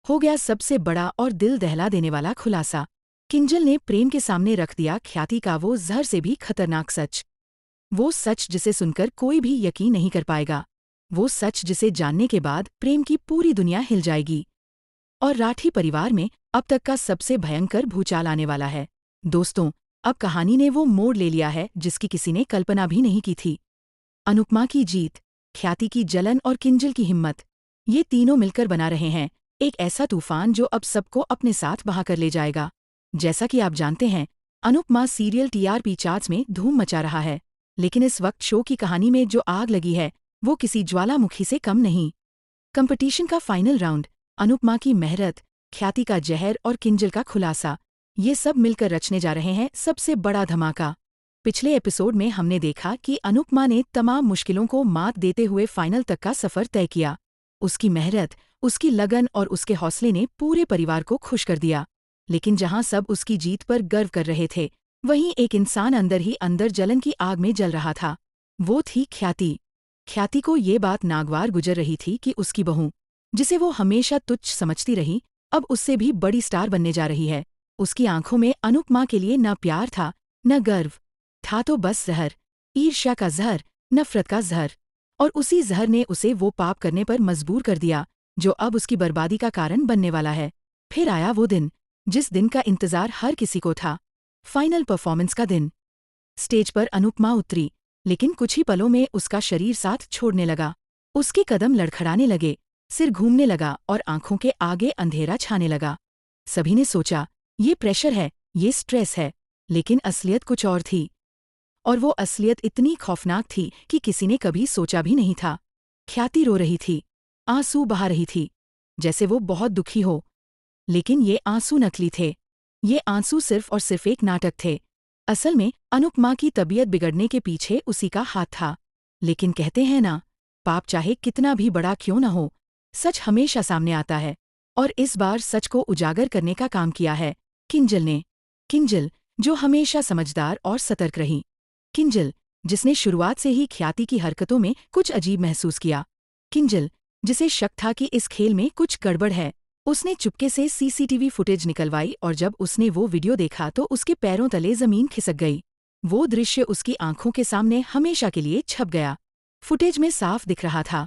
हो गया सबसे बड़ा और दिल दहला देने वाला खुलासा। किंजल ने प्रेम के सामने रख दिया ख्याति का वो जहर से भी खतरनाक सच। वो सच जिसे सुनकर कोई भी यकीन नहीं कर पाएगा। वो सच जिसे जानने के बाद प्रेम की पूरी दुनिया हिल जाएगी और राठी परिवार में अब तक का सबसे भयंकर भूचाल आने वाला है। दोस्तों, अब कहानी ने वो मोड़ ले लिया है जिसकी किसी ने कल्पना भी नहीं की थी। अनुपमा की जीत, ख्याति की जलन और किंजल की हिम्मत, ये तीनों मिलकर बना रहे हैं एक ऐसा तूफान जो अब सबको अपने साथ बहा कर ले जाएगा। जैसा कि आप जानते हैं, अनुपमा सीरियल टीआरपी चार्ट्स में धूम मचा रहा है, लेकिन इस वक्त शो की कहानी में जो आग लगी है वो किसी ज्वालामुखी से कम नहीं। कंपटीशन का फाइनल राउंड, अनुपमा की मेहनत, ख्याति का जहर और किंजल का खुलासा, ये सब मिलकर रचने जा रहे हैं सबसे बड़ा धमाका। पिछले एपिसोड में हमने देखा कि अनुपमा ने तमाम मुश्किलों को मात देते हुए फाइनल तक का सफर तय किया। उसकी मेहनत, उसकी लगन और उसके हौसले ने पूरे परिवार को खुश कर दिया। लेकिन जहां सब उसकी जीत पर गर्व कर रहे थे, वहीं एक इंसान अंदर ही अंदर जलन की आग में जल रहा था। वो थी ख्याति। ख्याति को ये बात नागवार गुजर रही थी कि उसकी बहू, जिसे वो हमेशा तुच्छ समझती रही, अब उससे भी बड़ी स्टार बनने जा रही है। उसकी आंखों में अनुपमा के लिए न प्यार था, न गर्व था, तो बस जहर, ईर्ष्या का जहर, नफरत का जहर। और उसी जहर ने उसे वो पाप करने पर मजबूर कर दिया जो अब उसकी बर्बादी का कारण बनने वाला है। फिर आया वो दिन, जिस दिन का इंतजार हर किसी को था, फाइनल परफॉर्मेंस का दिन। स्टेज पर अनुपमा उतरी, लेकिन कुछ ही पलों में उसका शरीर साथ छोड़ने लगा। उसके कदम लड़खड़ाने लगे, सिर घूमने लगा और आंखों के आगे अंधेरा छाने लगा। सभी ने सोचा, ये प्रेशर है, ये स्ट्रेस है, लेकिन असलियत कुछ और थी। और वो असलियत इतनी खौफनाक थी कि किसी ने कभी सोचा भी नहीं था। ख्याति रो रही थी, आंसू बहा रही थी, जैसे वो बहुत दुखी हो। लेकिन ये आंसू नकली थे। ये आंसू सिर्फ और सिर्फ एक नाटक थे। असल में अनुपमा की तबीयत बिगड़ने के पीछे उसी का हाथ था। लेकिन कहते हैं ना, पाप चाहे कितना भी बड़ा क्यों न हो, सच हमेशा सामने आता है। और इस बार सच को उजागर करने का काम किया है किंजल ने। किंजल, जो हमेशा समझदार और सतर्क रही। किंजल, जिसने शुरुआत से ही ख्याति की हरकतों में कुछ अजीब महसूस किया। किंजल, जिसे शक था कि इस खेल में कुछ गड़बड़ है। उसने चुपके से सीसीटीवी फुटेज निकलवाई और जब उसने वो वीडियो देखा तो उसके पैरों तले जमीन खिसक गई। वो दृश्य उसकी आंखों के सामने हमेशा के लिए छप गया। फुटेज में साफ दिख रहा था,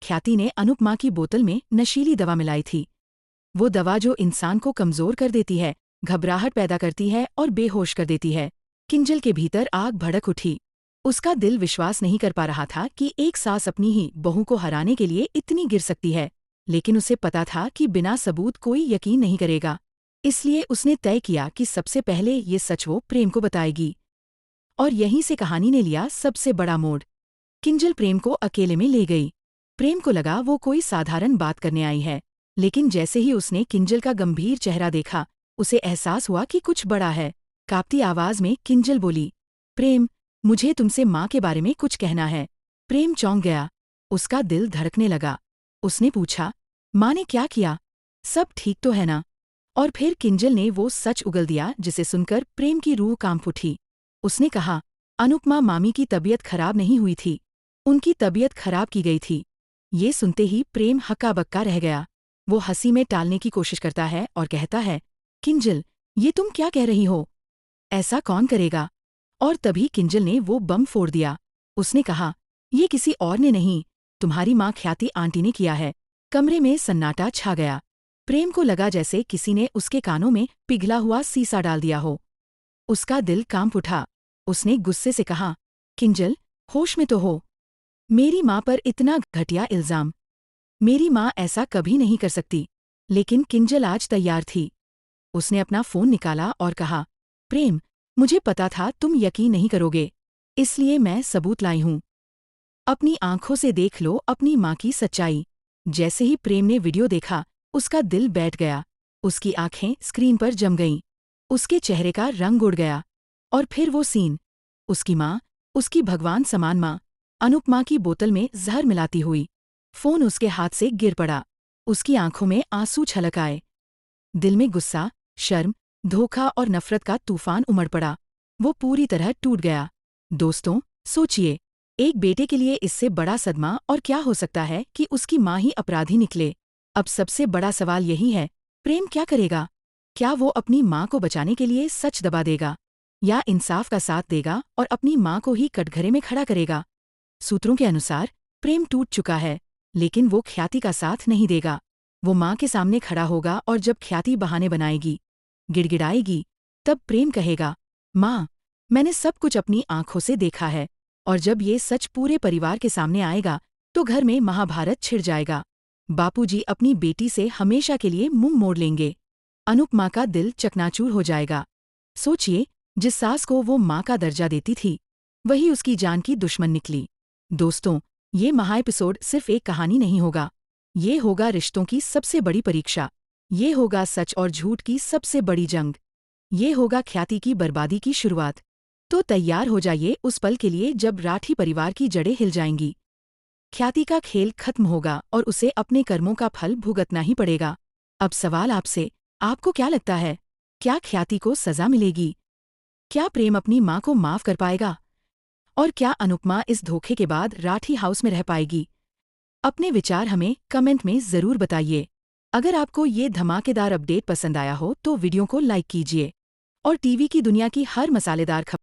ख्याति ने अनुपमा की बोतल में नशीली दवा मिलाई थी। वो दवा जो इंसान को कमजोर कर देती है, घबराहट पैदा करती है और बेहोश कर देती है। किंजल के भीतर आग भड़क उठी। उसका दिल विश्वास नहीं कर पा रहा था कि एक सास अपनी ही बहू को हराने के लिए इतनी गिर सकती है, लेकिन उसे पता था कि बिना सबूत कोई यकीन नहीं करेगा। इसलिए उसने तय किया कि सबसे पहले ये सच वो प्रेम को बताएगी। और यहीं से कहानी ने लिया सबसे बड़ा मोड़। किंजल प्रेम को अकेले में ले गई। प्रेम को लगा वो कोई साधारण बात करने आई है, लेकिन जैसे ही उसने किंजल का गंभीर चेहरा देखा, उसे एहसास हुआ कि कुछ बड़ा है। कांपती आवाज में किंजल बोली, प्रेम, मुझे तुमसे माँ के बारे में कुछ कहना है। प्रेम चौंक गया, उसका दिल धड़कने लगा। उसने पूछा, माँ ने क्या किया? सब ठीक तो है ना? और फिर किंजल ने वो सच उगल दिया जिसे सुनकर प्रेम की रूह कांप उठी। उसने कहा, अनुपमा मामी की तबीयत खराब नहीं हुई थी, उनकी तबीयत खराब की गई थी। ये सुनते ही प्रेम हक्का बक्का रह गया। वो हंसी में टालने की कोशिश करता है और कहता है, किंजल, ये तुम क्या कह रही हो? ऐसा कौन करेगा? और तभी किंजल ने वो बम फोड़ दिया। उसने कहा, ये किसी और ने नहीं, तुम्हारी माँ ख्याति आंटी ने किया है। कमरे में सन्नाटा छा गया। प्रेम को लगा जैसे किसी ने उसके कानों में पिघला हुआ सीसा डाल दिया हो। उसका दिल कांप उठा। उसने गुस्से से कहा, किंजल, होश में तो हो? मेरी माँ पर इतना घटिया इल्जाम! मेरी माँ ऐसा कभी नहीं कर सकती। लेकिन किंजल आज तैयार थी। उसने अपना फोन निकाला और कहा, प्रेम, मुझे पता था तुम यकीन नहीं करोगे, इसलिए मैं सबूत लाई हूं। अपनी आंखों से देख लो अपनी माँ की सच्चाई। जैसे ही प्रेम ने वीडियो देखा, उसका दिल बैठ गया। उसकी आंखें स्क्रीन पर जम गईं। उसके चेहरे का रंग उड़ गया। और फिर वो सीन, उसकी माँ, उसकी भगवान समान माँ, अनुपमा की बोतल में जहर मिलाती हुई। फोन उसके हाथ से गिर पड़ा। उसकी आंखों में आंसू छलक आए। दिल में गुस्सा, शर्म, धोखा और नफरत का तूफान उमड़ पड़ा। वो पूरी तरह टूट गया। दोस्तों, सोचिए, एक बेटे के लिए इससे बड़ा सदमा और क्या हो सकता है कि उसकी माँ ही अपराधी निकले। अब सबसे बड़ा सवाल यही है, प्रेम क्या करेगा? क्या वो अपनी माँ को बचाने के लिए सच दबा देगा, या इंसाफ का साथ देगा और अपनी माँ को ही कटघरे में खड़ा करेगा? सूत्रों के अनुसार प्रेम टूट चुका है, लेकिन वो ख्याति का साथ नहीं देगा। वो माँ के सामने खड़ा होगा और जब ख्याति बहाने बनाएगी, गिड़गिड़ाएगी, तब प्रेम कहेगा, माँ, मैंने सब कुछ अपनी आंखों से देखा है। और जब ये सच पूरे परिवार के सामने आएगा, तो घर में महाभारत छिड़ जाएगा। बापूजी अपनी बेटी से हमेशा के लिए मुंह मोड़ लेंगे। अनुपमा का दिल चकनाचूर हो जाएगा। सोचिए, जिस सास को वो माँ का दर्जा देती थी, वही उसकी जान की दुश्मन निकली। दोस्तों, ये महा एपिसोड सिर्फ एक कहानी नहीं होगा। ये होगा रिश्तों की सबसे बड़ी परीक्षा। ये होगा सच और झूठ की सबसे बड़ी जंग। ये होगा ख्याति की बर्बादी की शुरुआत। तो तैयार हो जाइए उस पल के लिए जब राठी परिवार की जड़ें हिल जाएंगी। ख्याति का खेल खत्म होगा और उसे अपने कर्मों का फल भुगतना ही पड़ेगा। अब सवाल आपसे, आपको क्या लगता है? क्या ख्याति को सजा मिलेगी? क्या प्रेम अपनी माँ को माफ कर पाएगा? और क्या अनुपमा इस धोखे के बाद राठी हाउस में रह पाएगी? अपने विचार हमें कमेंट में ज़रूर बताइए। अगर आपको ये धमाकेदार अपडेट पसंद आया हो तो वीडियो को लाइक कीजिए और टीवी की दुनिया की हर मसालेदार खबर